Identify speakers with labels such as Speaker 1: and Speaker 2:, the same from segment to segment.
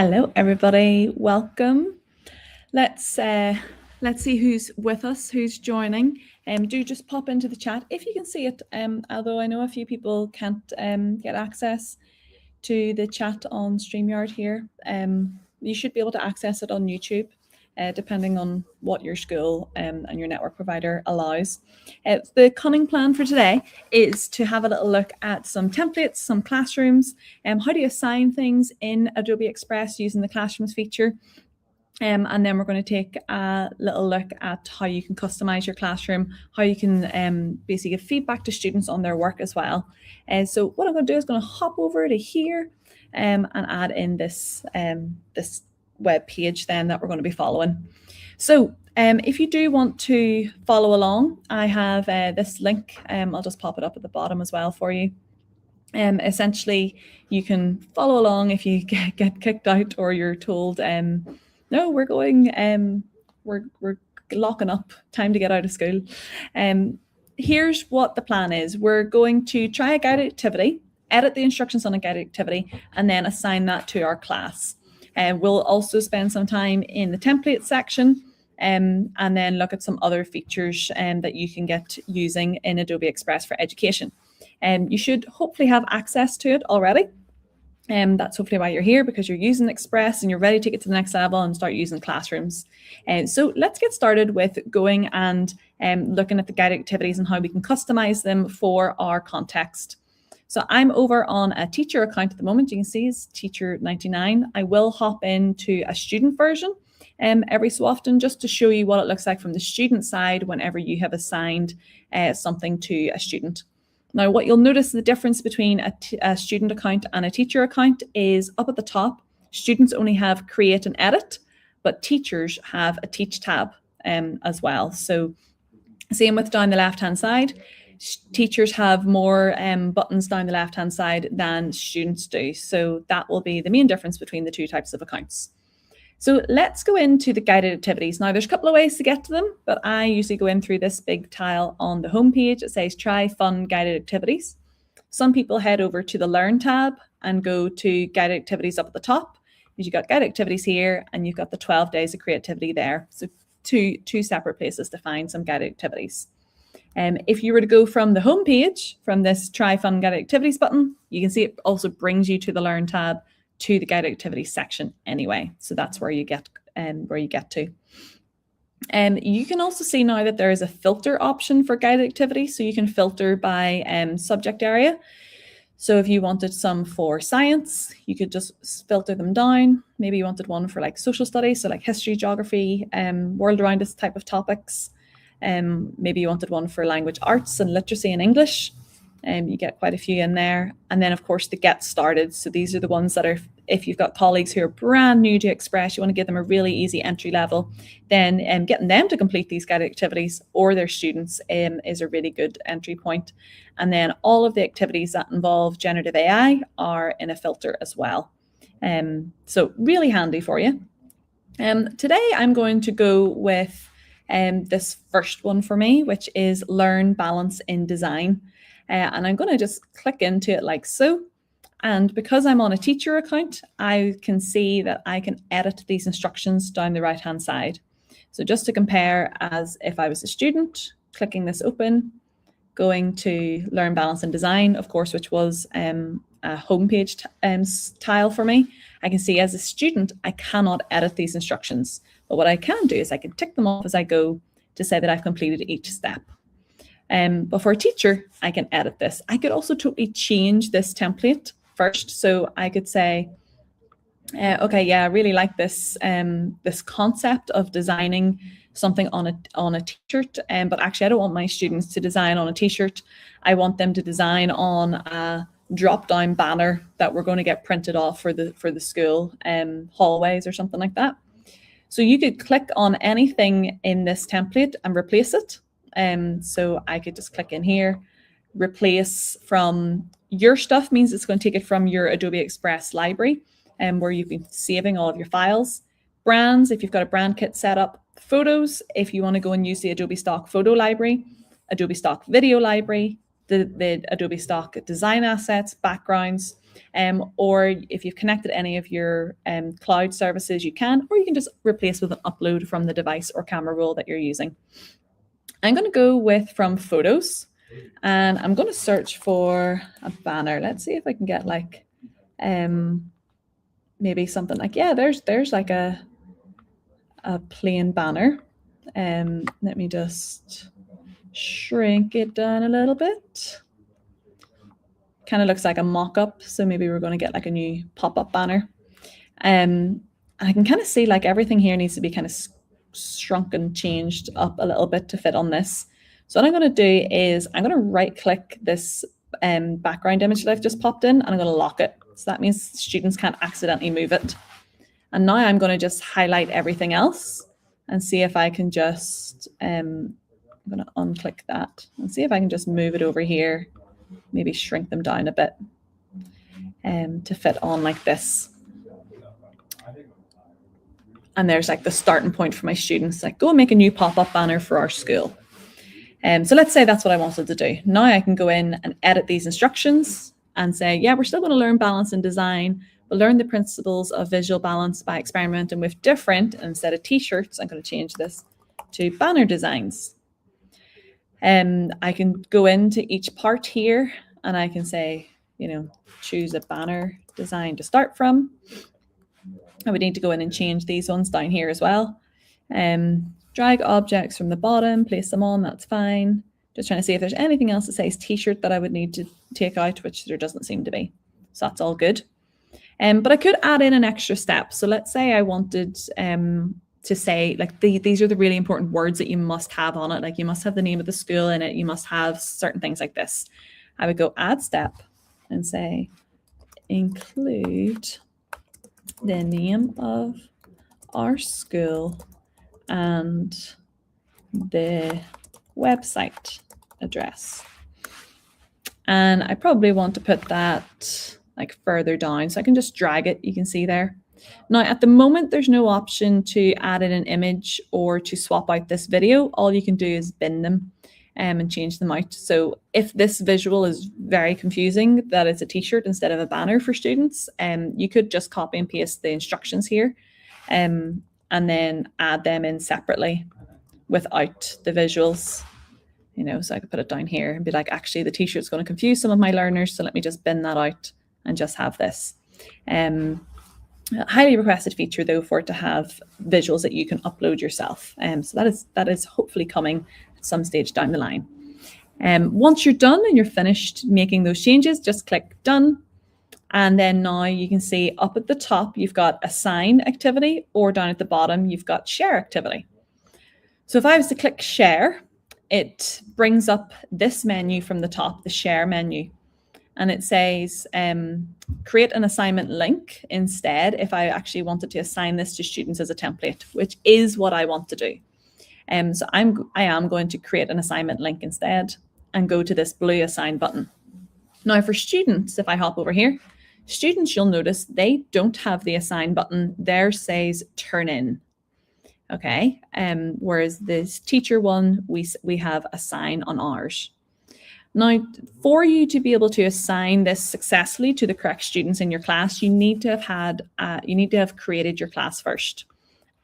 Speaker 1: Hello, everybody. Welcome. Let's see who's with us, who's joining. Do just pop into the chat if you can see it. Although I know a few people can't get access to the chat on StreamYard here. You should be able to access it on YouTube, depending on what your school and your network provider allows. The cunning plan for today is to have a little look at some templates, some classrooms, how do you assign things in Adobe Express using the Classrooms feature. And then we're going to take a little look at how you can customize your classroom, how you can basically give feedback to students on their work as well. So what I'm going to do is going to hop over to here and add in this web page then that we're going to be following. So if you do want to follow along, I have this link. I'll just pop it up at the bottom as well for you. Essentially, you can follow along if you get kicked out or you're told, no, we're going, we're locking up, time to get out of school. Here's what the plan is. We're going to try a guided activity, edit the instructions on a guided activity, and then assign that to our class. We'll also spend some time in the template section and then look at some other features that you can get using in Adobe Express for education. You should hopefully have access to it already. That's hopefully why you're here, because you're using Express and you're ready to take it to the next level and start using Classrooms. So let's get started with going and looking at the guided activities and how we can customize them for our context. So I'm over on a teacher account at the moment. You can see it's teacher 99. I will hop into a student version every so often just to show you what it looks like from the student side whenever you have assigned something to a student. Now, what you'll notice the difference between a student account and a teacher account is up at the top, students only have create and edit, but teachers have a teach tab as well. So same with down the left-hand side, teachers have more buttons down the left-hand side than students do. So that will be the main difference between the two types of accounts. So let's go into the guided activities. Now, there's a couple of ways to get to them, but I usually go in through this big tile on the home page. It says try fun guided activities. Some people head over to the Learn tab and go to guided activities up at the top. You've got guided activities here, and you've got the 12 days of creativity there. So two separate places to find some guided activities. If you were to go from the home page, from this try fun guided activities button, you can see it also brings you to the Learn tab, to the guided activities section anyway. So that's where you get to. You can also see now that there is a filter option for guided activities. So you can filter by subject area. So if you wanted some for science, you could just filter them down. Maybe you wanted one for like social studies, so like history, geography, world around us type of topics. Maybe you wanted one for language arts and literacy and English. You get quite a few in there. And then, of course, the get started. So these are the ones that are, if you've got colleagues who are brand new to Express, you want to give them a really easy entry level, then getting them to complete these guided activities or their students is a really good entry point. And then all of the activities that involve generative AI are in a filter as well. So really handy for you. Today, I'm going to go with this first one for me, which is Learn Balance in Design. And I'm going to just click into it like so. And because I'm on a teacher account, I can see that I can edit these instructions down the right-hand side. So just to compare as if I was a student, clicking this open, going to Learn Balance and Design, of course, which was a homepage tile for me. I can see as a student, I cannot edit these instructions. But what I can do is I can tick them off as I go to say that I've completed each step. But for a teacher, I can edit this. I could also totally change this template first. So I could say, okay, yeah, I really like this this concept of designing something on a t-shirt, but actually I don't want my students to design on a t-shirt. I want them to design on a drop-down banner that we're going to get printed off for the school hallways or something like that. So you could click on anything in this template and replace it. So I could just click in here, replace from your stuff means it's going to take it from your Adobe Express library where you've been saving all of your files. Brands, if you've got a brand kit set up. Photos, if you want to go and use the Adobe Stock Photo Library. Adobe Stock Video Library, the Adobe Stock Design Assets, backgrounds. Or if you've connected any of your cloud services, you can, or you can just replace with an upload from the device or camera roll that you're using. I'm going to go with from photos, and I'm going to search for a banner. Let's see if I can get like maybe something like, yeah, there's like a plain banner. Let me just shrink it down a little bit. Kind of looks like a mock-up, so maybe we're going to get like a new pop-up banner. I can kind of see like everything here needs to be kind of shrunk and changed up a little bit to fit on this. So what I'm going to do is I'm going to right-click this background image that I've just popped in, and I'm going to lock it. So that means students can't accidentally move it. And now I'm going to just highlight everything else and see if I can just, I'm going to unclick that and see if I can just move it over here, maybe shrink them down a bit to fit on like this. And there's like the starting point for my students, like go and make a new pop-up banner for our school. So let's say that's what I wanted to do. Now I can go in and edit these instructions and say, yeah, we're still going to learn balance and design. We'll learn the principles of visual balance by experimenting with different, instead of t-shirts, I'm going to change this to banner designs. I can go into each part here and I can say, you know, choose a banner design to start from. I would need to go in and change these ones down here as well. Drag objects from the bottom, place them on, that's fine. Just trying to see if there's anything else that says t-shirt that I would need to take out, which there doesn't seem to be. So that's all good. But I could add in an extra step. So let's say I wanted to say like these are the really important words that you must have on it. Like you must have the name of the school in it. You must have certain things like this. I would go add step and say include the name of our school and the website address. And I probably want to put that like further down, so I can just drag it. You can see there. Now at the moment there's no option to add in an image or to swap out this video. All you can do is bin them and change them out. So if this visual is very confusing that it's a t-shirt instead of a banner for students, you could just copy and paste the instructions here and then add them in separately without the visuals. You know, so I could put it down here and be like, actually the t-shirt's going to confuse some of my learners, so let me just bin that out and just have this. Highly requested feature though for it to have visuals that you can upload yourself. So that is hopefully coming at some stage down the line. Once you're done and you're finished making those changes, just click done. And then now you can see up at the top, you've got assign activity, or down at the bottom, you've got share activity. So if I was to click share, it brings up this menu from the top, the share menu. And it says, create an assignment link instead if I actually wanted to assign this to students as a template, which is what I want to do. So I am going to create an assignment link instead and go to this blue assign button. Now for students, if I hop over here, students, you'll notice they don't have the assign button. Theirs says turn in. Okay, whereas this teacher one, we have assign on ours. Now, for you to be able to assign this successfully to the correct students in your class, you need to have created your class first.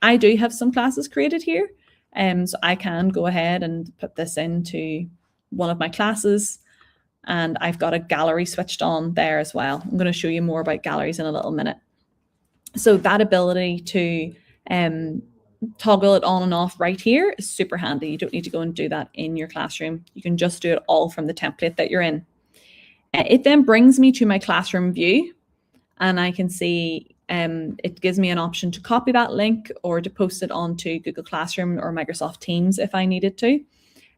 Speaker 1: I do have some classes created here, so I can go ahead and put this into one of my classes, and I've got a gallery switched on there as well. I'm going to show you more about galleries in a little minute. So that ability to toggle it on and off right here is super handy. You don't need to go and do that in your classroom. You can just do it all from the template that you're in. It then brings me to my classroom view, and I can see it gives me an option to copy that link or to post it onto Google Classroom or Microsoft Teams if I needed to.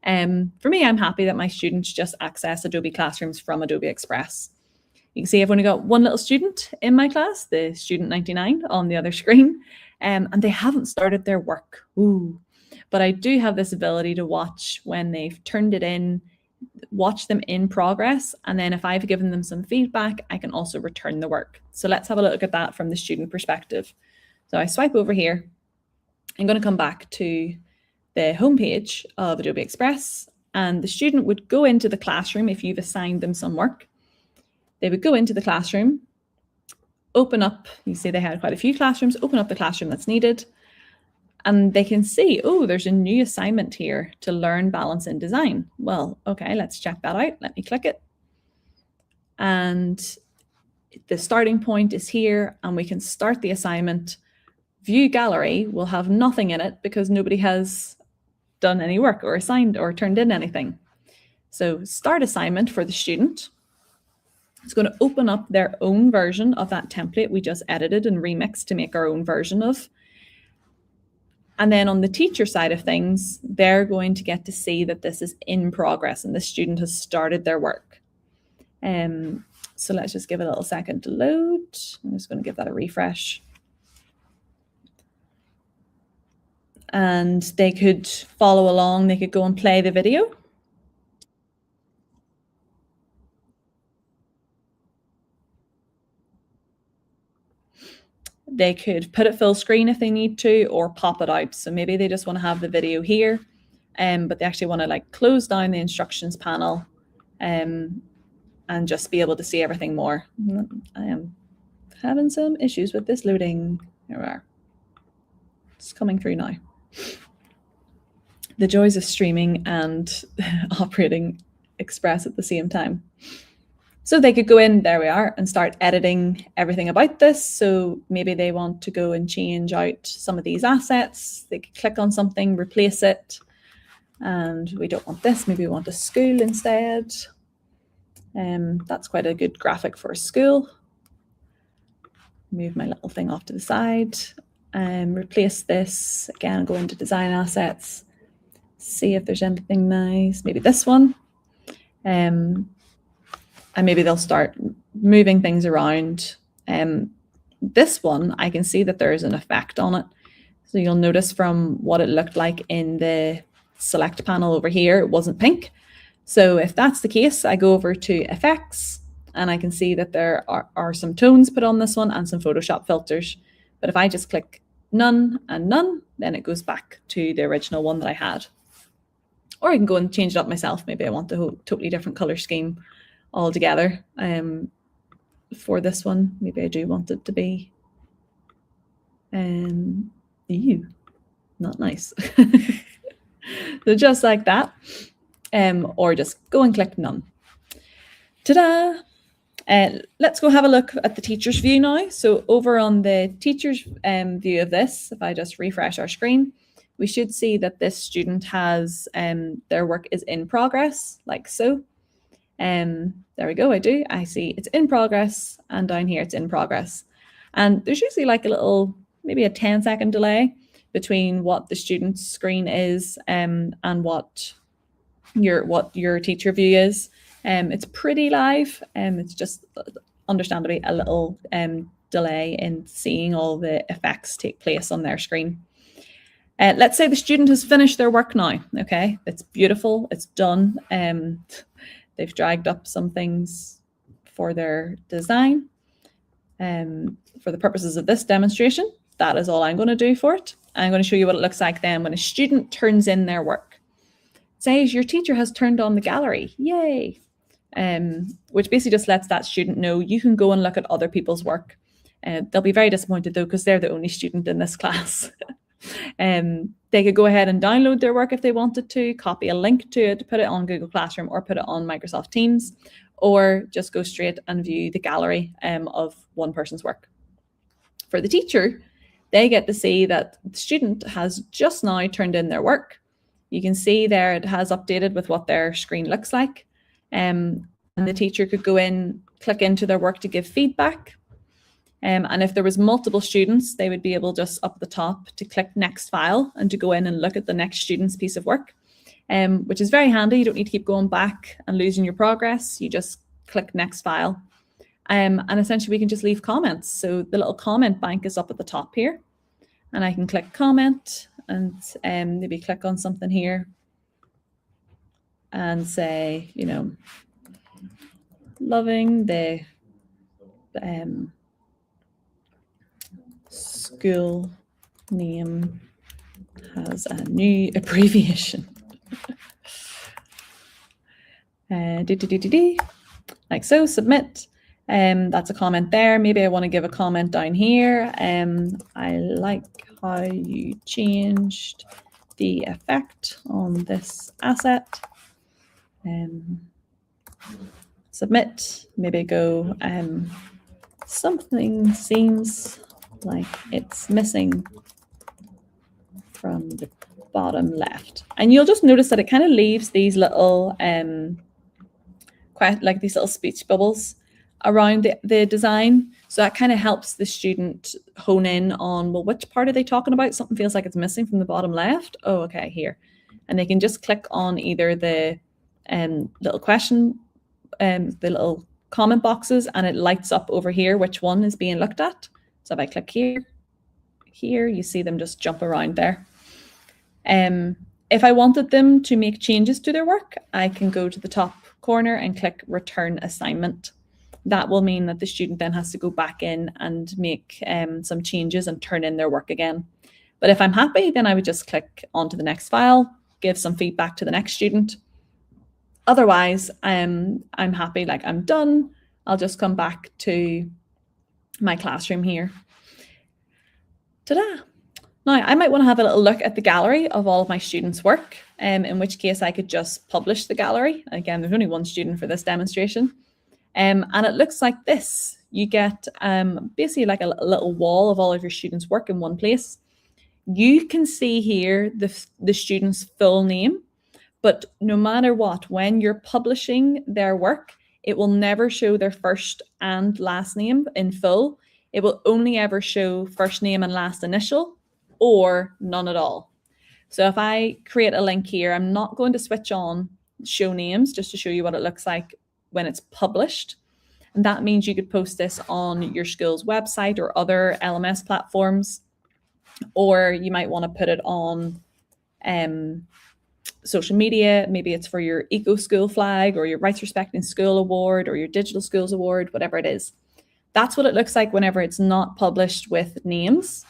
Speaker 1: For me, I'm happy that my students just access Adobe Classrooms from Adobe Express. You can see I've only got one little student in my class, the student 99 on the other screen. And they haven't started their work. Ooh. But I do have this ability to watch when they've turned it in, watch them in progress. And then if I've given them some feedback, I can also return the work. So let's have a look at that from the student perspective. So I swipe over here. I'm going to come back to the homepage of Adobe Express, and the student would go into the classroom if you've assigned them some work. They would go into the classroom open up, you see they had quite a few classrooms, open up the classroom that's needed, and they can see, oh, there's a new assignment here to learn balance in design. Well, okay, let's check that out. Let me click it. And the starting point is here, and we can start the assignment. View gallery will have nothing in it because nobody has done any work or assigned or turned in anything. So start assignment for the student. It's going to open up their own version of that template we just edited and remixed to make our own version of. And then on the teacher side of things, they're going to get to see that this is in progress and the student has started their work. So let's just give it a little second to load. I'm just going to give that a refresh. And they could follow along. They could go and play the video. They could put it full screen if they need to, or pop it out. So maybe they just want to have the video here, but they actually want to like close down the instructions panel and just be able to see everything more. I am having some issues with this loading. Here we are. It's coming through now. The joys of streaming and operating Express at the same time. So they could go in, there we are, and start editing everything about this. So maybe they want to go and change out some of these assets. They could click on something, replace it. And we don't want this, maybe we want a school instead. That's quite a good graphic for a school. Move my little thing off to the side. Replace this, again, go into design assets. See if there's anything nice, maybe this one. And maybe they'll start moving things around. This one, I can see that there is an effect on it. So you'll notice from what it looked like in the select panel over here, it wasn't pink. So if that's the case, I go over to effects and I can see that there are some tones put on this one and some Photoshop filters. But if I just click none and none, then it goes back to the original one that I had. Or I can go and change it up myself. Maybe I want a totally different color scheme altogether for this one. Maybe I do want it to be ew, not nice. So just like that, or just go and click none. Ta-da! Let's go have a look at the teacher's view now. So over on the teacher's view of this, if I just refresh our screen, we should see that this student has their work is in progress, like so. There we go, I see it's in progress, and down here it's in progress. And there's usually like a little, maybe a 10-second delay between what the student's screen is and what your teacher view is. It's pretty live, it's just understandably a little delay in seeing all the effects take place on their screen. Let's say the student has finished their work now, okay? It's beautiful, it's done. They've dragged up some things for their design. For the purposes of this demonstration, that is all I'm going to do for it. I'm going to show you what it looks like then when a student turns in their work. It says your teacher has turned on the gallery, yay! Which basically just lets that student know you can go and look at other people's work. They'll be very disappointed though, because they're the only student in this class. They could go ahead and download their work if they wanted to, copy a link to it, put it on Google Classroom or put it on Microsoft Teams, or just go straight and view the gallery of one person's work. For the teacher, they get to see that the student has just now turned in their work. You can see there it has updated with what their screen looks like. And the teacher could go in, click into their work to give feedback. And if there was multiple students, they would be able just up the top to click next file and to go in and look at the next student's piece of work, which is very handy. You don't need to keep going back and losing your progress. You just click next file. And essentially we can just leave comments. So the little comment bank is up at the top here, and I can click comment and maybe click on something here and say, you know, loving the school name has a new abbreviation. Like so, submit. That's a comment there. Maybe I want to give a comment down here. I like how you changed the effect on this asset. Submit, maybe go, something seems like it's missing from the bottom left. And you'll just notice that it kind of leaves these little, like these little speech bubbles around the design. So that kind of helps the student hone in on, well, which part are they talking about? Something feels like it's missing from the bottom left. Oh, okay, here. And they can just click on either the little question, the little comment boxes, and it lights up over here which one is being looked at. So if I click here, you see them just jump around there. If I wanted them to make changes to their work, I can go to the top corner and click return assignment. That will mean that the student then has to go back in and make some changes and turn in their work again. But if I'm happy, then I would just click onto the next file, give some feedback to the next student. Otherwise, I'm happy, like I'm done. I'll just come back to my classroom here. Ta-da! Now, I might want to have a little look at the gallery of all of my students' work, in which case I could just publish the gallery. Again, there's only one student for this demonstration. And it looks like this. You get basically like a little wall of all of your students' work in one place. You can see here the student's full name, but no matter what, when you're publishing their work, it will never show their first and last name in full. It will only ever show first name and last initial, or none at all. So if I create a link here, I'm not going to switch on show names just to show you what it looks like when it's published. And that means you could post this on your school's website or other LMS platforms, or you might want to put it on social media. Maybe it's for your Eco School flag or your Rights Respecting School Award or your Digital Schools Award, whatever it is. That's what it looks like whenever it's not published with names.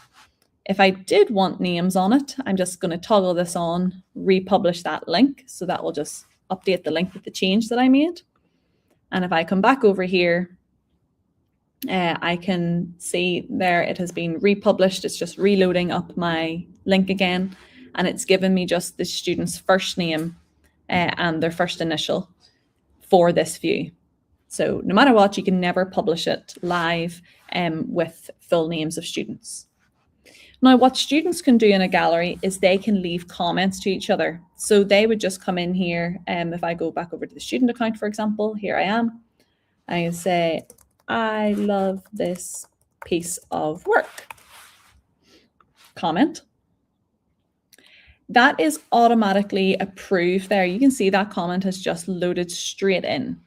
Speaker 1: If I did want names on it, I'm just going to toggle this on, republish that link. So that will just update the link with the change that I made. And if I come back over here, I can see there it has been republished. It's just reloading up my link again. And it's given me just the student's first name and their first initial for this view. So no matter what, you can never publish it live with full names of students. Now, what students can do in a gallery is they can leave comments to each other. So they would just come in here. If I go back over to the student account, for example, here I am. I can say, I love this piece of work. Comment. That is automatically approved there. You can see that comment has just loaded straight in.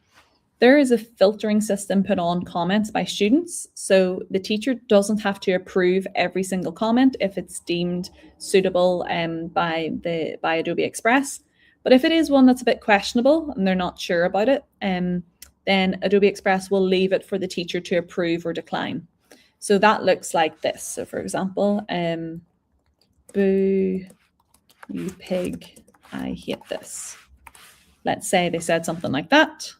Speaker 1: There is a filtering system put on comments by students, so the teacher doesn't have to approve every single comment if it's deemed suitable by Adobe Express. But if it is one that's a bit questionable and they're not sure about it, then Adobe Express will leave it for the teacher to approve or decline. So that looks like this. So for example, boo, you pig, I hate this. Let's say they said something like that.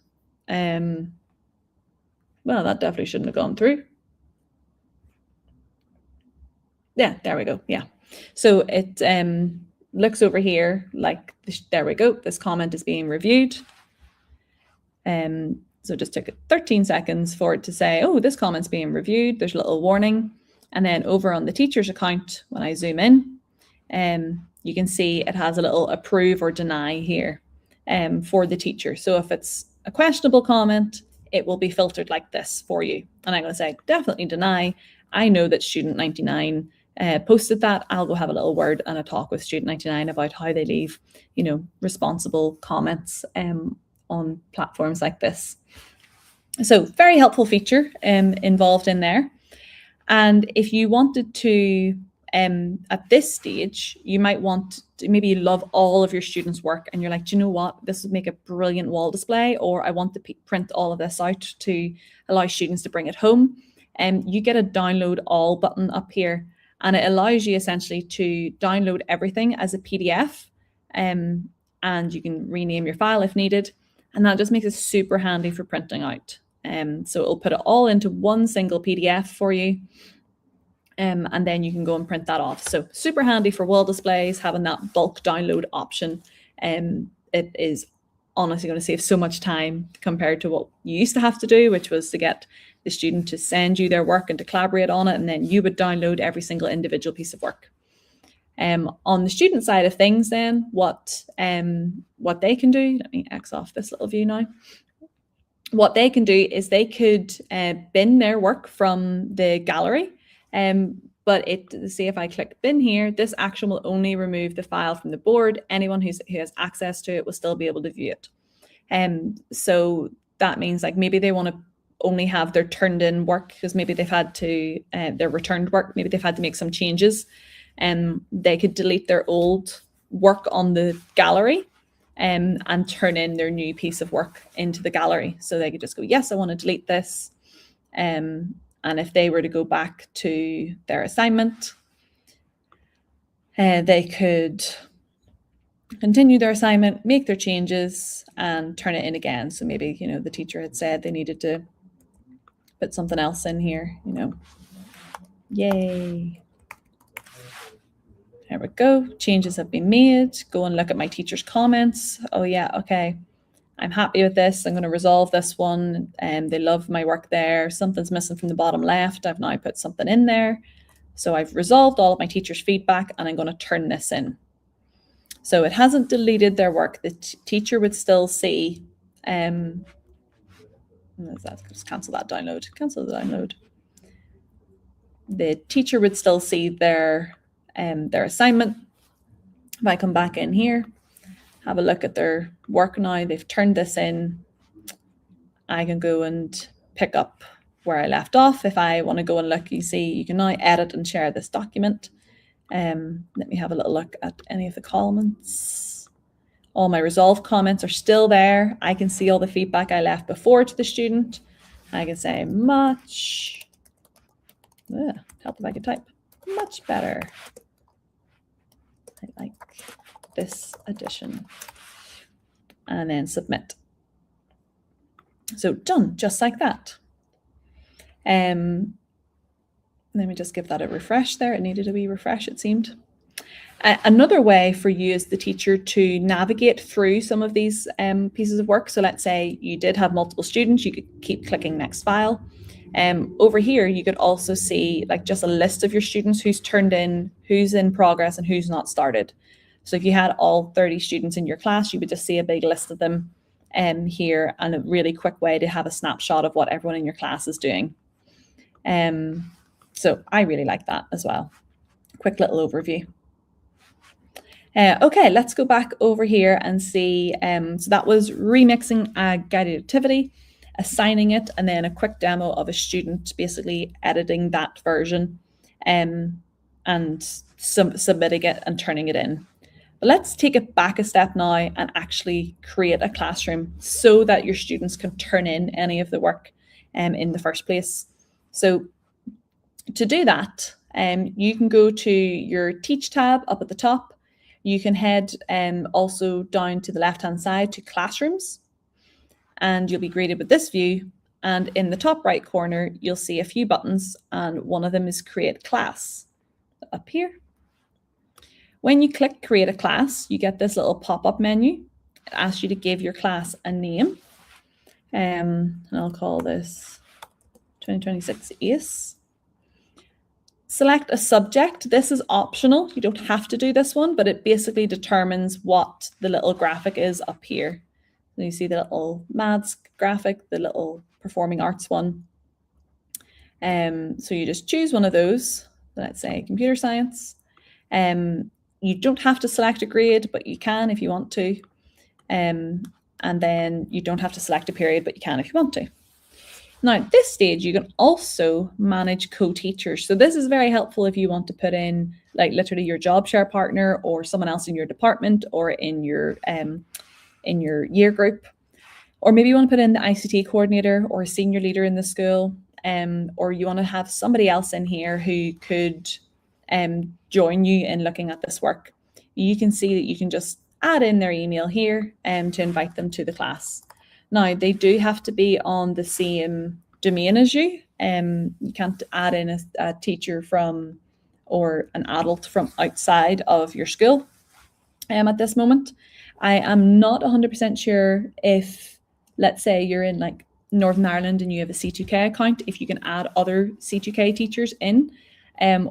Speaker 1: Well, that definitely shouldn't have gone through. Yeah, there we go. Yeah. So it looks over here like, there we go. This comment is being reviewed. So it just took 13 seconds for it to say, oh, this comment's being reviewed. There's a little warning. And then over on the teacher's account, when I zoom in, you can see it has a little approve or deny here for the teacher. So if it's a questionable comment, it will be filtered like this for you. And I'm going to say definitely deny. I know that student 99 posted that. I'll go have a little word and a talk with student 99 about how they leave, responsible comments on platforms like this. So very helpful feature involved in there. And if you wanted to, at this stage, you might want to, maybe you love all of your students' work and you're like, do you know what, this would make a brilliant wall display, or I want to print all of this out to allow students to bring it home. You get a download all button up here, and it allows you essentially to download everything as a PDF, and you can rename your file if needed. And that just makes it super handy for printing out. So it'll put it all into one single PDF for you. And then you can go and print that off. So super handy for wall displays, having that bulk download option. It is honestly going to save so much time compared to what you used to have to do, which was to get the student to send you their work and to collaborate on it, and then you would download every single individual piece of work. On the student side of things, then what they can do, let me X off this little view now. What they can do is they could bin their work from the gallery. But see if I click bin here, this action will only remove the file from the board. Anyone who has access to it will still be able to view it. So that means like maybe they want to only have their turned in work because maybe they've had to, their returned work, maybe they've had to make some changes, and they could delete their old work on the gallery and turn in their new piece of work into the gallery. So they could just go, yes, I want to delete this. And if they were to go back to their assignment, they could continue their assignment, make their changes, and turn it in again. So maybe, the teacher had said they needed to put something else in here, Yay. There we go. Changes have been made. Go and look at my teacher's comments. Oh yeah, okay. I'm happy with this. I'm going to resolve this one. They love my work there. Something's missing from the bottom left. I've now put something in there. So I've resolved all of my teacher's feedback, and I'm going to turn this in. So it hasn't deleted their work. The teacher would still see, just cancel that download. Cancel the download. The teacher would still see their assignment. If I come back in here, have a look at their work now, they've turned this in, I can go and pick up where I left off. If I want to go and look, you see, you can now edit and share this document. Let me have a little look at any of the comments. All my resolved comments are still there. I can see all the feedback I left before to the student. I can say much, help if I could type, much better. I like this addition, and then submit. So done, just like that. Let me just give that a refresh there. It needed a wee refresh, it seemed. Another way for you as the teacher to navigate through some of these pieces of work. So let's say you did have multiple students, you could keep clicking next file. Over here, you could also see like just a list of your students who's turned in, who's in progress, and who's not started. So if you had all 30 students in your class, you would just see a big list of them here, and a really quick way to have a snapshot of what everyone in your class is doing. So I really like that as well. Quick little overview. Okay, let's go back over here and see. So that was remixing a guided activity, assigning it, and then a quick demo of a student basically editing that version and submitting it and turning it in. But let's take it back a step now and actually create a classroom so that your students can turn in any of the work in the first place. So to do that, you can go to your Teach tab up at the top. You can head also down to the left-hand side to Classrooms, and you'll be greeted with this view. And in the top right corner, you'll see a few buttons, and one of them is Create Class up here. When you click Create a Class, you get this little pop-up menu. It asks you to give your class a name. And I'll call this 2026 ACE. Select a subject. This is optional. You don't have to do this one, but it basically determines what the little graphic is up here. So you see the little maths graphic, the little performing arts one. So you just choose one of those. Let's say computer science. You don't have to select a grade, but you can if you want to. And then you don't have to select a period, but you can if you want to. Now, at this stage, you can also manage co-teachers. So this is very helpful if you want to put in like literally your job share partner or someone else in your department or in your year group. Or maybe you want to put in the ICT coordinator or a senior leader in the school, or you want to have somebody else in here who could join you in looking at this work. You can see that you can just add in their email here to invite them to the class. Now, they do have to be on the same domain as you. You can't add in a teacher from or an adult from outside of your school at this moment. I am not 100% sure if, let's say you're in like Northern Ireland and you have a C2K account, if you can add other C2K teachers in,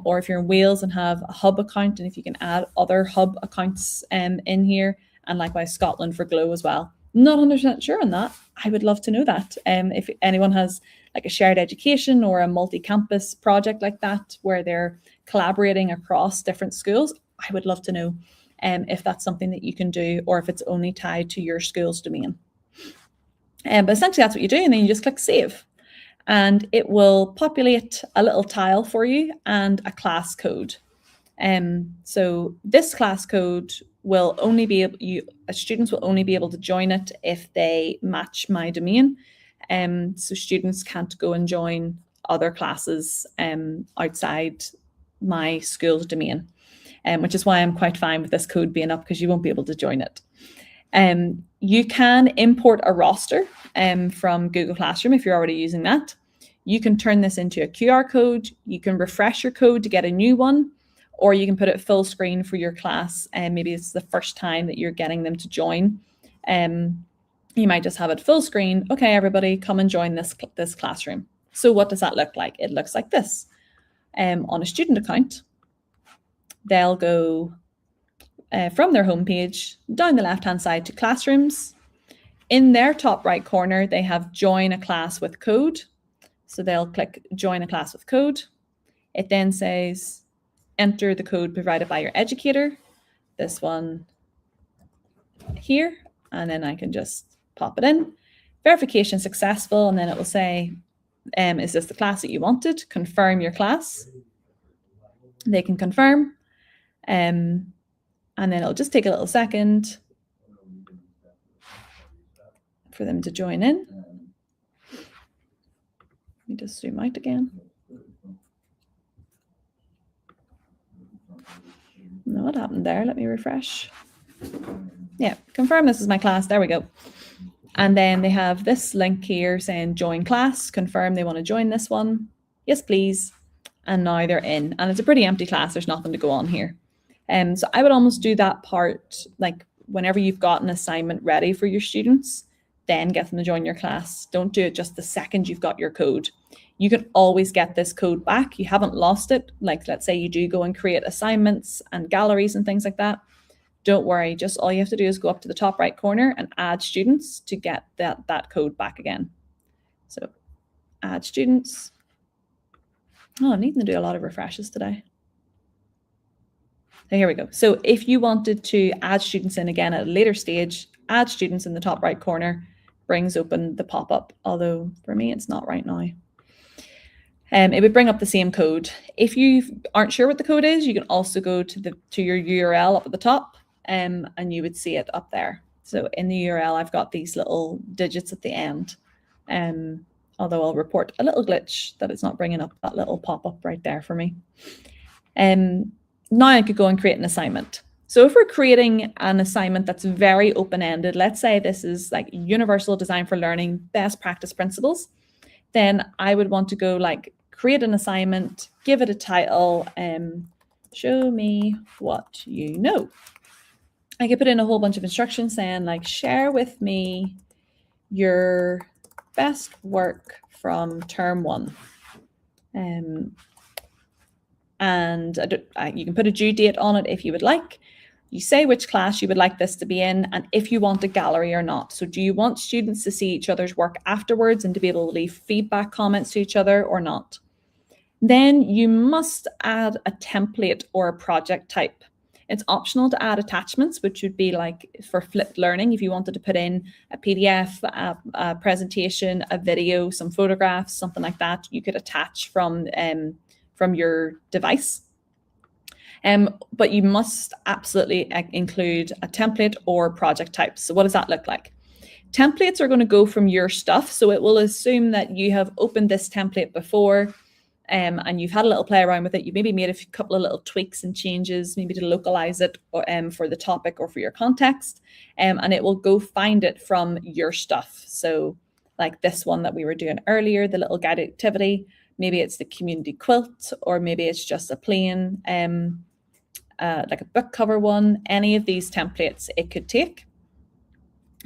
Speaker 1: or if you're in Wales and have a hub account, and if you can add other hub accounts in here, and likewise Scotland for Glow as well. Not 100% sure on that. I would love to know that. If anyone has like a shared education or a multi-campus project like that, where they're collaborating across different schools, I would love to know if that's something that you can do, or if it's only tied to your school's domain. But essentially that's what you do, and then you just click save. And it will populate a little tile for you and a class code. So this class code will only be able, students will only be able to join it if they match my domain. So students can't go and join other classes outside my school's domain, which is why I'm quite fine with this code being up, because you won't be able to join it. You can import a roster from Google Classroom if you're already using that. You can turn this into a QR code. You can refresh your code to get a new one, or you can put it full screen for your class, and maybe it's the first time that you're getting them to join. You might just have it full screen. Okay, everybody, come and join this classroom. So what does that look like? It looks like this. On a student account, they'll go from their homepage down the left-hand side to Classrooms. In their top right corner, they have Join a Class with Code. So they'll click Join a Class with Code. It then says, enter the code provided by your educator. This one here, and then I can just pop it in. Verification successful, and then it will say, is this the class that you wanted? Confirm your class. They can confirm. And then it'll just take a little second for them to join in. Let me just zoom out again. No, what happened there? Let me refresh. Yeah, confirm this is my class. There we go. And then they have this link here saying join class, confirm they want to join this one. Yes, please. And now they're in. And it's a pretty empty class. There's nothing to go on here. So I would almost do that part, like whenever you've got an assignment ready for your students, then get them to join your class. Don't do it just the second you've got your code. You can always get this code back. You haven't lost it. Like, let's say you do go and create assignments and galleries and things like that. Don't worry, just all you have to do is go up to the top right corner and add students to get that code back again. So add students. Oh, I'm needing to do a lot of refreshes today. So here we go. So if you wanted to add students in again at a later stage, add students in the top right corner, brings open the pop-up, although for me it's not right now. It would bring up the same code. If you aren't sure what the code is, you can also go to your URL up at the top, and you would see it up there. So in the URL, I've got these little digits at the end, although I'll report a little glitch that it's not bringing up that little pop-up right there for me. Now I could go and create an assignment. So if we're creating an assignment that's very open-ended, let's say this is like universal design for learning, best practice principles, then I would want to go like create an assignment, give it a title, show me what you know. I could put in a whole bunch of instructions saying like, share with me your best work from term 1. And you can put a due date on it if you would like. You say which class you would like this to be in, and if you want a gallery or not. So do you want students to see each other's work afterwards and to be able to leave feedback comments to each other or not? Then you must add a template or a project type. It's optional to add attachments, which would be like for flipped learning. If you wanted to put in a PDF, a presentation, a video, some photographs, something like that, you could attach from your device. But you must absolutely include a template or project type. So what does that look like? Templates are going to go from your stuff. So it will assume that you have opened this template before. and you've had a little play around with it, you maybe made a couple of little tweaks and changes, maybe to localize it or, for the topic or for your context, and it will go find it from your stuff. So like this one that we were doing earlier, the little guided activity, maybe it's the community quilt, or maybe it's just a plain, like a book cover one. Any of these templates it could take,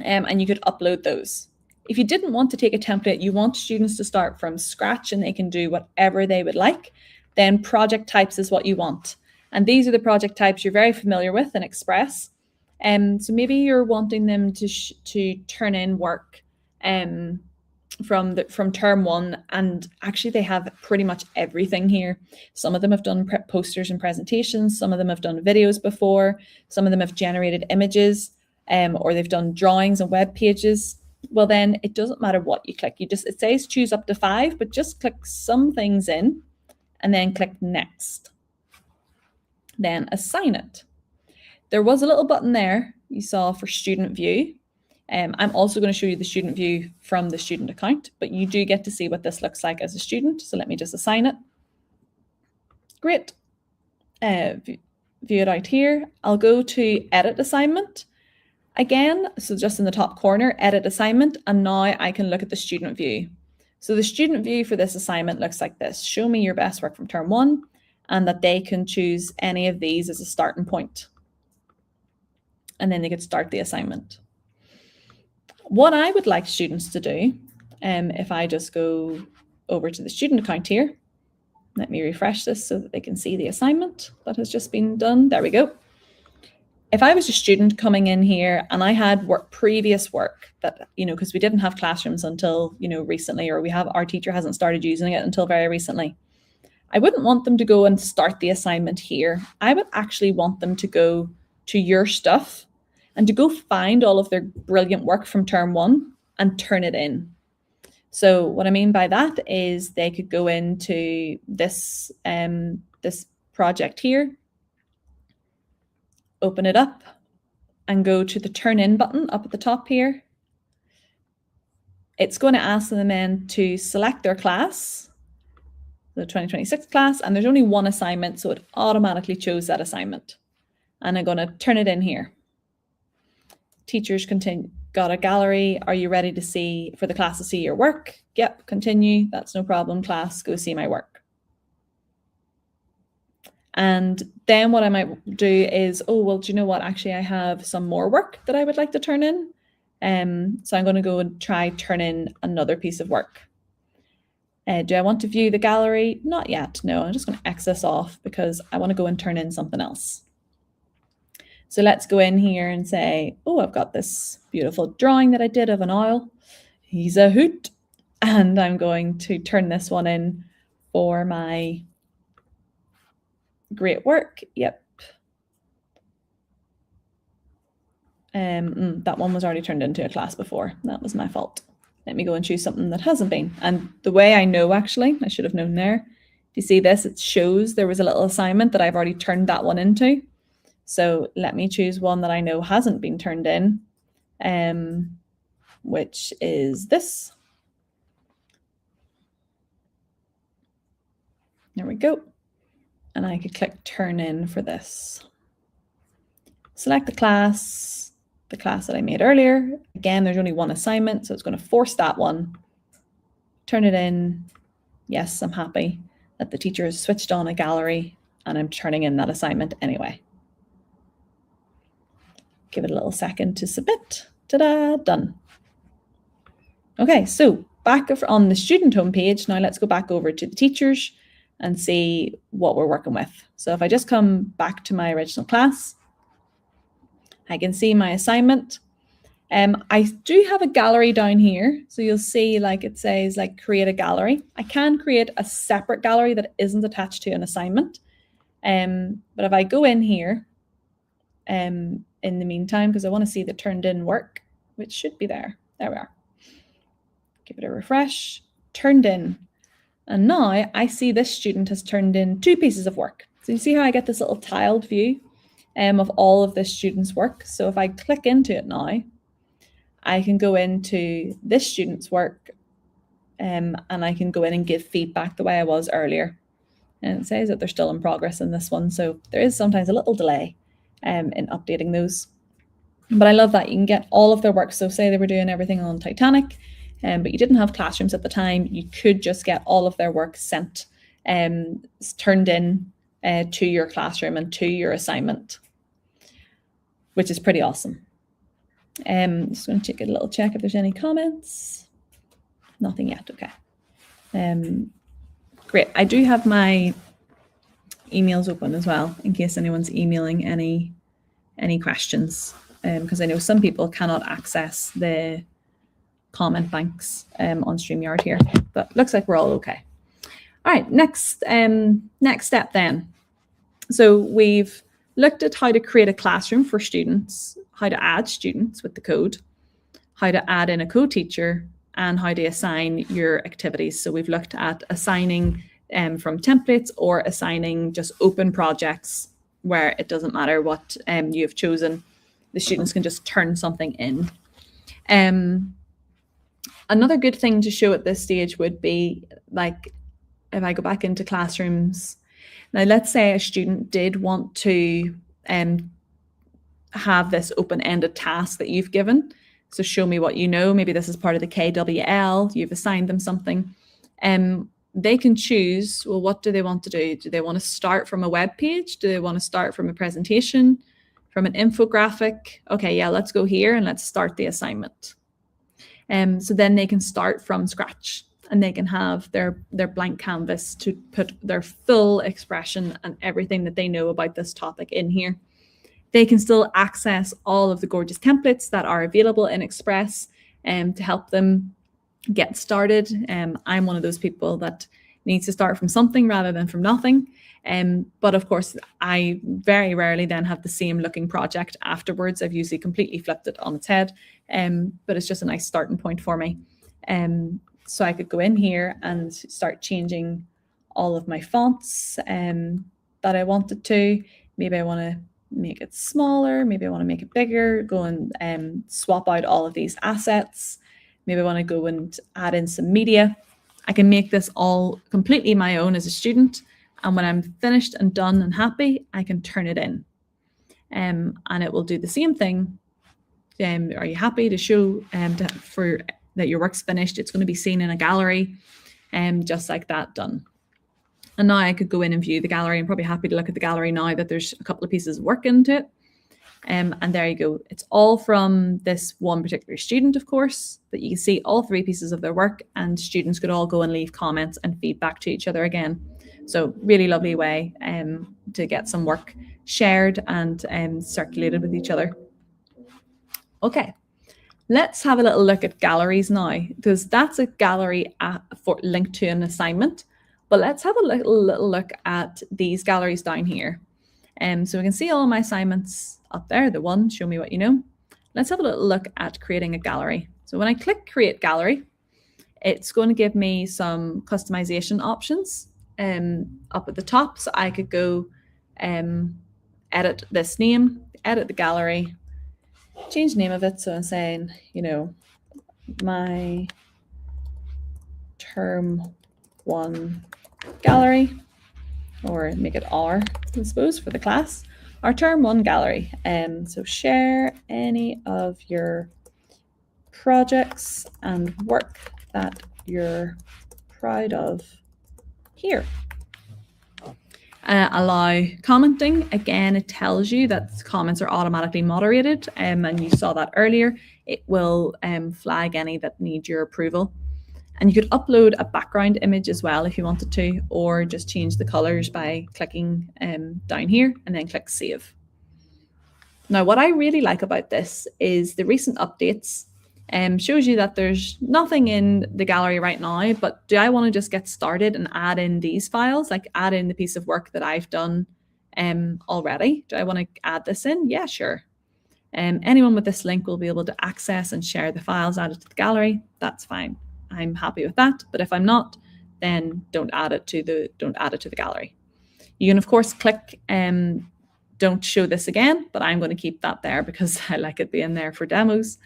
Speaker 1: and you could upload those. If you didn't want to take a template, you want students to start from scratch and they can do whatever they would like, then project types is what you want. And these are the project types you're very familiar with in Express. So maybe you're wanting them to turn in work from term one, and actually they have pretty much everything here. Some of them have done posters and presentations, some of them have done videos before, some of them have generated images, or they've done drawings and web pages. Well, then it doesn't matter what you click. It says choose up to 5, but just click some things in and then click next. Then assign it. There was a little button there you saw for student view. I'm also going to show you the student view from the student account, but you do get to see what this looks like as a student. So let me just assign it. Great. View it out here. I'll go to edit assignment. Again, so just in the top corner, edit assignment, and now I can look at the student view. So the student view for this assignment looks like this. Show me your best work from term 1, and that they can choose any of these as a starting point. And then they could start the assignment. What I would like students to do, if I just go over to the student account here, let me refresh this so that they can see the assignment that has just been done. There we go. If I was a student coming in here and I had previous work that, because we didn't have Classrooms until, recently, or our teacher hasn't started using it until very recently, I wouldn't want them to go and start the assignment here. I would actually want them to go to your stuff and to go find all of their brilliant work from term 1 and turn it in. So what I mean by that is they could go into this, this project here, open it up, and go to the turn in button up at the top here. It's going to ask them then to select their class, the 2026 class, and there's only one assignment, so it automatically chose that assignment. And I'm going to turn it in here. Teachers got a gallery. Are you ready for the class to see your work? Yep, continue. That's no problem. Class, go see my work. And then what I might do is, oh, well, do you know what? Actually, I have some more work that I would like to turn in. So I'm going to go and try turn in another piece of work. Do I want to view the gallery? Not yet. No, I'm just going to X this off because I want to go and turn in something else. So let's go in here and say, oh, I've got this beautiful drawing that I did of an owl. He's a hoot. And I'm going to turn this one in for my great work. Yep. That one was already turned into a class before. That was my fault. Let me go and choose something that hasn't been. And the way I know, actually, I should have known there. Do you see this? It shows there was a little assignment that I've already turned that one into. So let me choose one that I know hasn't been turned in, which is this. There we go. And I could click turn in for this. Select the class that I made earlier. Again, there's only one assignment, so it's going to force that one. Turn it in. Yes, I'm happy that the teacher has switched on a gallery and I'm turning in that assignment anyway. Give it a little second to submit. Ta-da, done. Okay, so back on the student homepage, now let's go back over to the teachers and see what we're working with. So if I just come back to my original class, I can see my assignment. I do have a gallery down here. So you'll see it says create a gallery. I can create a separate gallery that isn't attached to an assignment. But if I go in here, in the meantime, because I want to see the turned in work, which should be there. There we are. Give it a refresh, turned in. And now I see this student has turned in 2 pieces of work. So you see how I get this little tiled view of all of this student's work. So if I click into it now, I can go into this student's work and I can go in and give feedback the way I was earlier. And it says that they're still in progress in this one, so there is sometimes a little delay in updating those. But I love that you can get all of their work. So say they were doing everything on Titanic, but you didn't have Classrooms at the time, you could just get all of their work sent, turned in to your classroom and to your assignment, which is pretty awesome. Just going to take a little check if there's any comments. Nothing yet. Okay. Great. I do have my emails open as well in case anyone's emailing any questions, because I know some people cannot access the comment banks on StreamYard here, but looks like we're all okay. All right, next step then. So we've looked at how to create a classroom for students, how to add students with the code, how to add in a co-teacher, and how to assign your activities. So we've looked at assigning from templates or assigning just open projects where it doesn't matter what you've chosen. The students can just turn something in. Another good thing to show at this stage would be, like, if I go back into Classrooms, now let's say a student did want to have this open-ended task that you've given. So show me what you know. Maybe this is part of the KWL, you've assigned them something. They can choose, well, what do they want to do? Do they want to start from a web page? Do they want to start from a presentation, from an infographic? Okay, yeah, let's go here and let's start the assignment. So then they can start from scratch and they can have their blank canvas to put their full expression and everything that they know about this topic in here. They can still access all of the gorgeous templates that are available in Express to help them get started. I'm one of those people that needs to start from something rather than from nothing. But of course, I very rarely then have the same looking project afterwards. I've usually completely flipped it on its head, but it's just a nice starting point for me. So I could go in here and start changing all of my fonts that I wanted to. Maybe I want to make it smaller, maybe I want to make it bigger, go and swap out all of these assets. Maybe I want to go and add in some media. I can make this all completely my own as a student. And when I'm finished and done and happy, I can turn it in. And it will do the same thing. Are you happy to show for that your work's finished? It's going to be seen in a gallery, just like that, done. And now I could go in and view the gallery. I'm probably happy to look at the gallery now that there's a couple of pieces of work into it. And there you go. It's all from this one particular student, of course, that you can see all 3 pieces of their work, and students could all go and leave comments and feedback to each other again. So really lovely way to get some work shared and circulated with each other. Okay, let's have a little look at galleries now, because that's a gallery linked to an assignment. But let's have a little look at these galleries down here. So we can see all my assignments up there, the one, show me what you know. Let's have a little look at creating a gallery. So when I click create gallery, it's going to give me some customization options up at the top. So I could go edit this name, edit the gallery, change the name of it. So I'm saying, you know, my term 1 gallery, or make it R, I suppose, for the class. Our term 1 gallery. So share any of your projects and work that you're proud of here. Allow commenting. Again, it tells you that comments are automatically moderated, and you saw that earlier. It will flag any that need your approval. And you could upload a background image as well if you wanted to, or just change the colors by clicking down here and then click Save. Now, what I really like about this is the recent updates shows you that there's nothing in the gallery right now, but do I want to just get started and add in these files, like add in the piece of work that I've done already? Do I want to add this in? Yeah, sure. Anyone with this link will be able to access and share the files added to the gallery. That's fine. I'm happy with that. But if I'm not, then don't add it to the gallery. You can of course click don't show this again, but I'm going to keep that there because I like it being there for demos.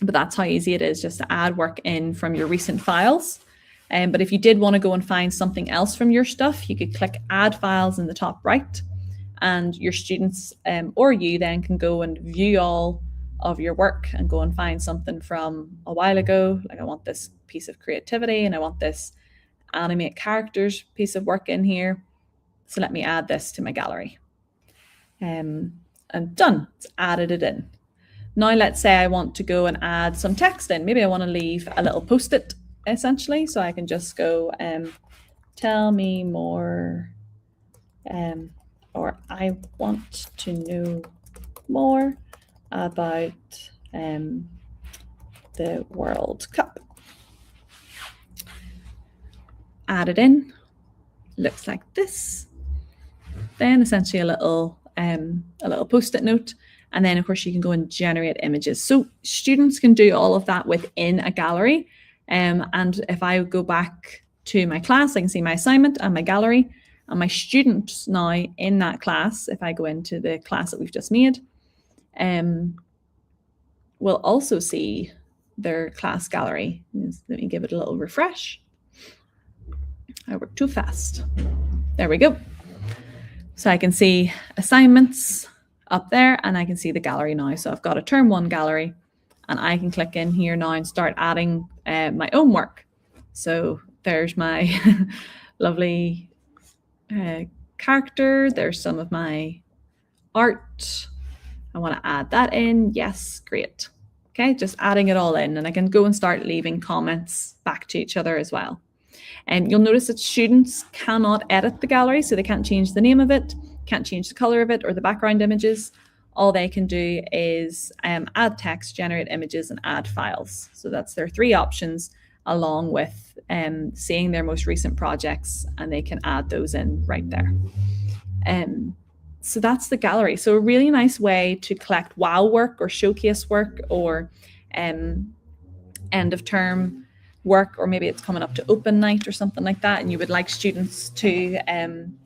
Speaker 1: but that's how easy it is just to add work in from your recent files. But if you did want to go and find something else from your stuff, you could click add files in the top right, and your students or you then can go and view all of your work and go and find something from a while ago. Like, I want this piece of creativity and I want this animate characters piece of work in here. So let me add this to my gallery. And done, it's added it in. Now let's say I want to go and add some text in. Maybe I want to leave a little post-it essentially. So I can just go, tell me more, or I want to know more about the World Cup. Add it in, looks like this. Then essentially a little post-it note. And then of course you can go and generate images. So students can do all of that within a gallery. And if I go back to my class, I can see my assignment and my gallery, and my students now in that class, if I go into the class that we've just made, will also see their class gallery. Let me give it a little refresh. I worked too fast. There we go. So I can see assignments up there, and I can see the gallery now. So I've got a term 1 gallery, and I can click in here now and start adding my own work. So there's my lovely character. There's some of my art. I want to add that in. Yes, great. Okay, just adding it all in, and I can go and start leaving comments back to each other as well. And you'll notice that students cannot edit the gallery, so they can't change the name of it, can't change the color of it or the background images. All they can do is add text, generate images, and add files. So that's their 3 options, along with seeing their most recent projects, and they can add those in right there. So that's the gallery. So a really nice way to collect wow work or showcase work or end of term work, or maybe it's coming up to open night or something like that, and you would like students to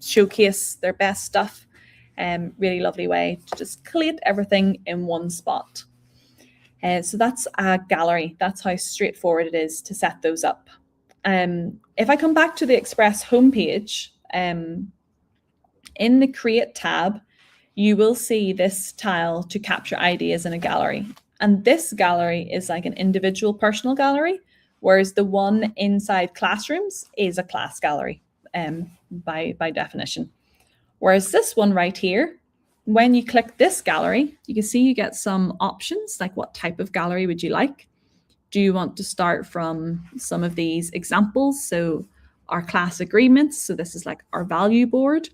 Speaker 1: showcase their best stuff. Really lovely way to just collate everything in one spot. So that's a gallery. That's how straightforward it is to set those up. If I come back to the Express homepage, in the Create tab, you will see this tile to capture ideas in a gallery. And this gallery is like an individual personal gallery, whereas the one inside Classrooms is a class gallery by definition. Whereas this one right here, when you click this gallery, you can see you get some options, like what type of gallery would you like? Do you want to start from some of these examples? So our class agreements, so this is like our value board.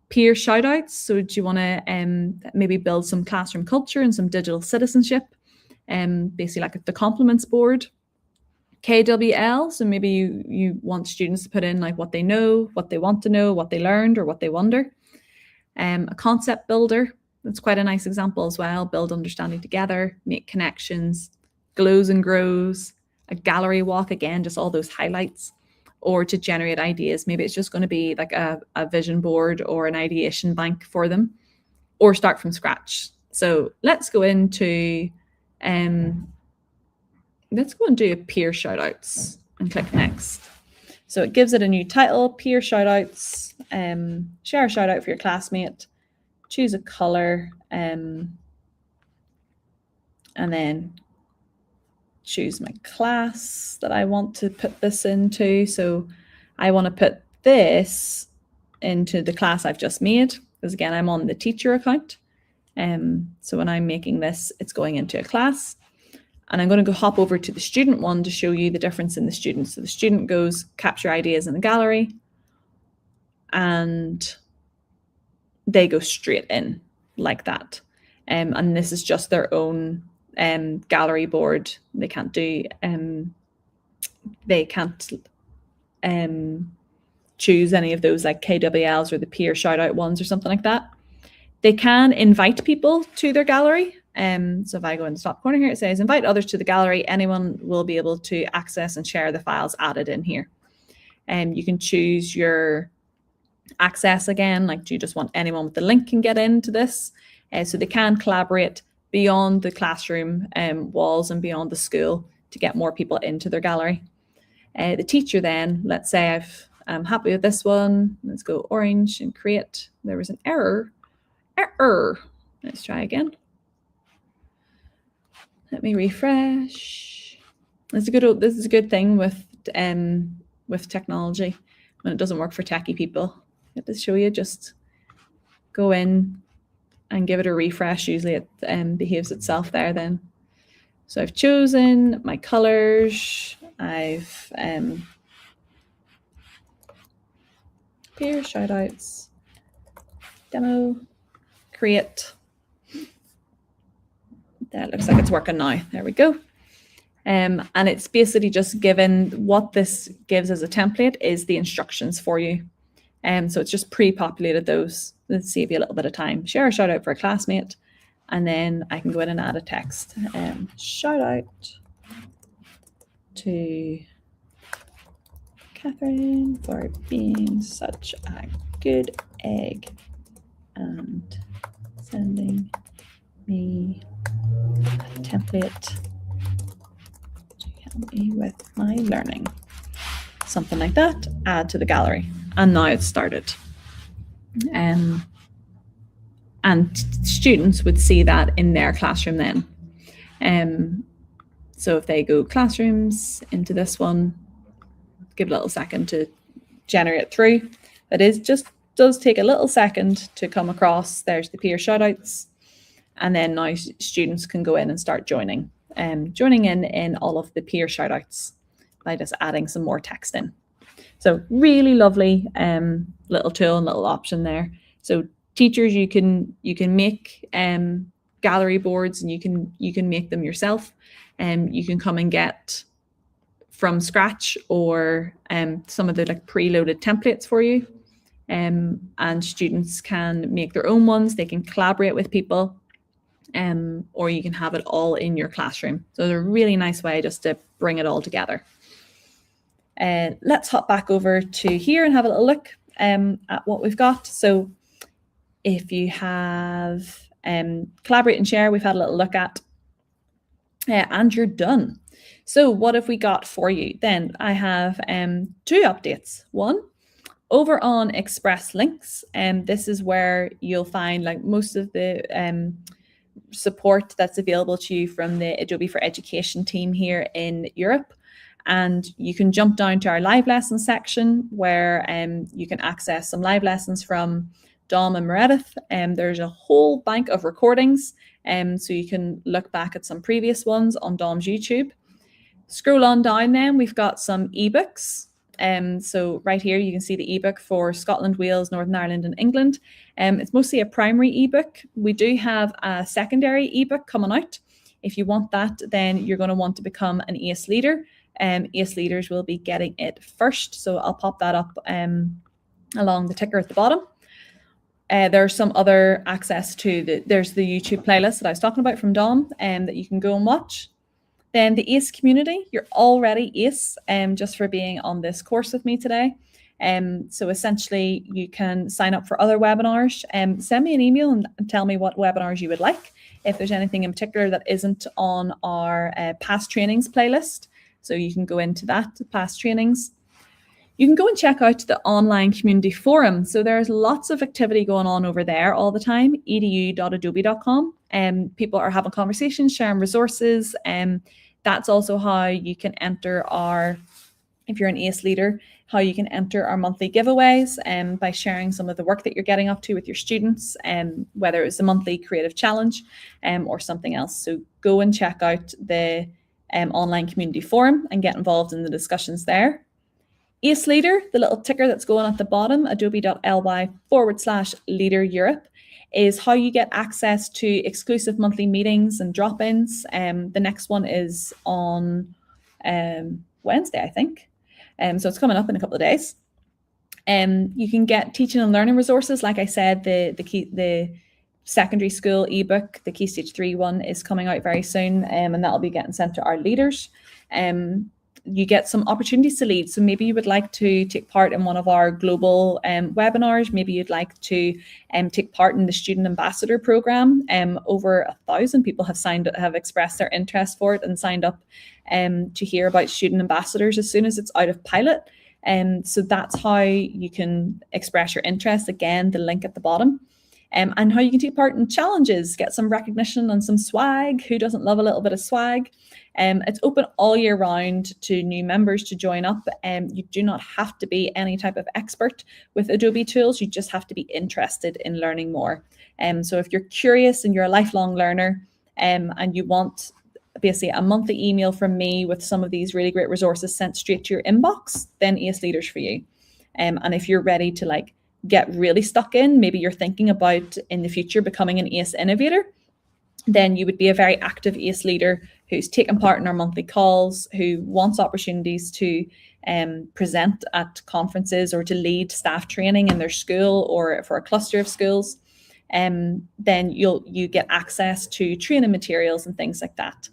Speaker 1: Peer shoutouts, so do you want to maybe build some classroom culture and some digital citizenship? Basically like the compliments board. KWL, so maybe you want students to put in like what they know, what they want to know, what they learned, or what they wonder. A concept builder, that's quite a nice example as well. Build understanding together, make connections, glows and grows. A gallery walk, again, just all those highlights. Or to generate ideas, maybe it's just going to be like a vision board or an ideation bank for them, or start from scratch. So let's go into let's go and do a peer shoutouts and click next. So it gives it a new title, peer shoutouts. Share a shout out for your classmate, choose a color, and then choose my class that I want to put this into. So I want to put this into the class I've just made, because again, I'm on the teacher account. So when I'm making this, it's going into a class. And I'm going to go hop over to the student one to show you the difference in the student. So the student goes capture ideas in the gallery, and they go straight in like that. And this is just their own gallery board. They can't do choose any of those like KWLs or the peer shout out ones or something like that. They can invite people to their gallery. So if I go in the top corner here, it says invite others to the gallery. Anyone will be able to access and share the files added in here. And you can choose your access again, like do you just want anyone with the link can get into this? So they can collaborate, beyond the classroom walls and beyond the school to get more people into their gallery. The teacher then, let's say I'm happy with this one. Let's go orange and create. There was an error. Let's try again. Let me refresh. This is a good thing with technology when it doesn't work for techie people. Let me show you. Just go in and give it a refresh. Usually it behaves itself there then. So I've chosen my colors. I've peer shoutouts, demo, create. That looks like it's working now. There we go. And it's basically just given, what this gives as a template is the instructions for you. So it's just pre-populated those. Let's save you a little bit of time. Share a shout out for a classmate, and then I can go in and add a text. Shout out to Catherine for being such a good egg and sending me a template to help me with my learning. Something like that. Add to the gallery. And now it's started. And students would see that in their classroom then. So if they go classrooms into this one, give it a little second to generate through. That is does take a little second to come across. There's the peer shoutouts. And then now students can go in and start joining in all of the peer shoutouts by just adding some more text in. So really lovely little tool and little option there. So teachers, you can make gallery boards, and you can make them yourself. You can come and get from scratch or some of the preloaded templates for you. And students can make their own ones. They can collaborate with people, or you can have it all in your classroom. So it's a really nice way just to bring it all together. Let's hop back over to here and have a little look at what we've got. So if you have collaborate and share, we've had a little look at, and you're done. So what have we got for you? Then I have 2 updates. One, over on Express links, and this is where you'll find most of the support that's available to you from the Adobe for Education team here in Europe. And you can jump down to our live lessons section where you can access some live lessons from Dom and Meredith. There's a whole bank of recordings, so you can look back at some previous ones on Dom's YouTube. Scroll on down then, we've got some ebooks. So right here you can see the ebook for Scotland, Wales, Northern Ireland and England. It's mostly a primary ebook. We do have a secondary ebook coming out. If you want that, then you're going to want to become an ACE leader. ACE leaders will be getting it first. So I'll pop that up along the ticker at the bottom. There's some other access to there's the YouTube playlist that I was talking about from Dom that you can go and watch. Then the ACE community, you're already ACE just for being on this course with me today. So essentially you can sign up for other webinars. Send me an email and tell me what webinars you would like. If there's anything in particular that isn't on our past trainings playlist, so you can go into that, past trainings. You can go and check out the online community forum. So there's lots of activity going on over there all the time, edu.adobe.com. People are having conversations, sharing resources. That's also how you can enter if you're an ACE leader, how you can enter our monthly giveaways by sharing some of the work that you're getting up to with your students, whether it's a monthly creative challenge or something else. So go and check out the online community forum and get involved in the discussions there. ACE Leader, the little ticker that's going at the bottom, adobe.ly/Leader Europe, is how you get access to exclusive monthly meetings and drop-ins. The next one is on Wednesday, I think. So it's coming up in a couple of days. You can get teaching and learning resources. Like I said, the secondary school ebook, the Key Stage 3 one, is coming out very soon, and that'll be getting sent to our leaders. you get some opportunities to lead. So maybe you would like to take part in one of our global webinars. Maybe you'd like to take part in the Student Ambassador Program. Over 1,000 people have expressed their interest for it and signed up to hear about student ambassadors as soon as it's out of pilot. So that's how you can express your interest. Again, the link at the bottom. And how you can take part in challenges, get some recognition and some swag. Who doesn't love a little bit of swag? It's open all year round to new members to join up. You do not have to be any type of expert with Adobe tools. You just have to be interested in learning more. So if you're curious and you're a lifelong learner and you want basically a monthly email from me with some of these really great resources sent straight to your inbox, then ACE Leaders for you. And if you're ready to get really stuck in, maybe you're thinking about in the future becoming an ACE innovator, then you would be a very active ACE leader who's taken part in our monthly calls, who wants opportunities to present at conferences or to lead staff training in their school or for a cluster of schools. Then you get access to training materials and things like that.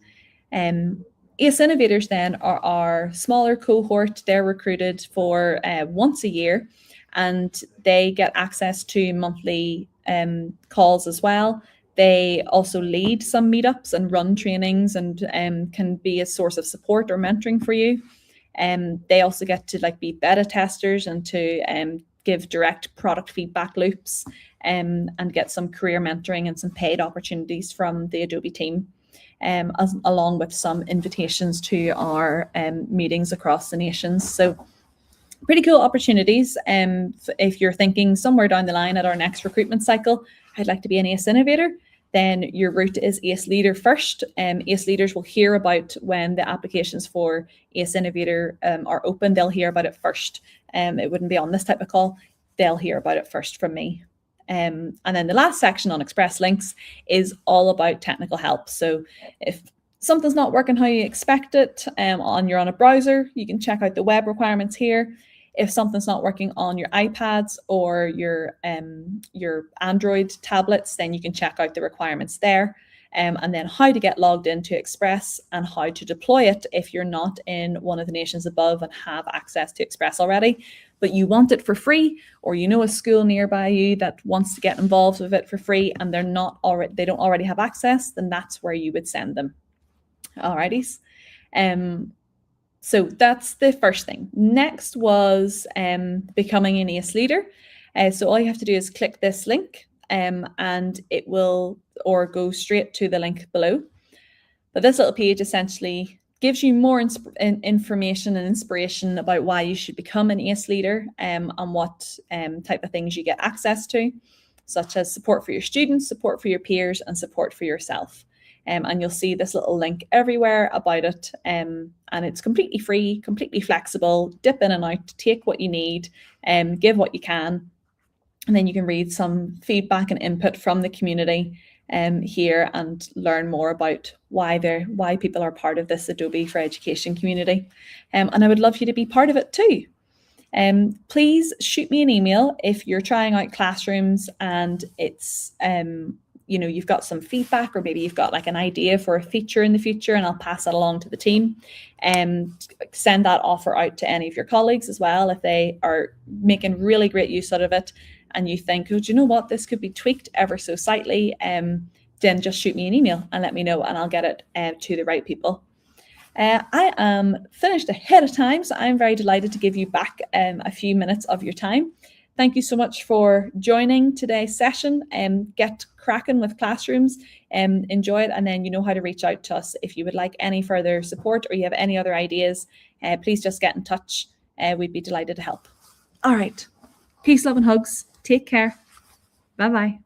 Speaker 1: ACE Innovators then are our smaller cohort. They're recruited for once a year, and they get access to monthly calls as well. They also lead some meetups and run trainings and can be a source of support or mentoring for you. They also get to be beta testers and to give direct product feedback loops and get some career mentoring and some paid opportunities from the Adobe team, along with some invitations to our meetings across the nations. So pretty cool opportunities. If you're thinking somewhere down the line at our next recruitment cycle, I'd like to be an ACE innovator, then your route is ACE Leader first. ACE Leaders will hear about when the applications for ACE Innovator are open. They'll hear about it first. It wouldn't be on this type of call. They'll hear about it first from me. And then the last section on Express Links is all about technical help. So if something's not working how you expect it you're on a browser, you can check out the web requirements here. If something's not working on your iPads or your Android tablets, then you can check out the requirements there. And then how to get logged into Express and how to deploy it if you're not in one of the nations above and have access to Express already, but you want it for free, or you know a school nearby you that wants to get involved with it for free and they don't already have access, then that's where you would send them. Alrighties. So that's the first thing. Next was becoming an ACE leader. So all you have to do is click this link and it will, or go straight to the link below. But this little page essentially gives you more information and inspiration about why you should become an ACE leader and what type of things you get access to, such as support for your students, support for your peers, and support for yourself. And you'll see this little link everywhere about it. And it's completely free, completely flexible. Dip in and out, take what you need, give what you can. And then you can read some feedback and input from the community here and learn more about why people are part of this Adobe for Education community. And I would love you to be part of it too. Please shoot me an email if you're trying out Classrooms and it's you've got some feedback, or maybe you've got an idea for a feature in the future, and I'll pass that along to the team and send that offer out to any of your colleagues as well if they are making really great use out of it and you think, oh, do you know what, this could be tweaked ever so slightly, then just shoot me an email and let me know and I'll get it to the right people. I am finished ahead of time, so I'm very delighted to give you back a few minutes of your time. Thank you so much for joining today's session. Get cracking with Classrooms, enjoy it, and then you know how to reach out to us if you would like any further support or you have any other ideas. Please just get in touch. We'd be delighted to help. All right. Peace, love, and hugs. Take care. Bye-bye.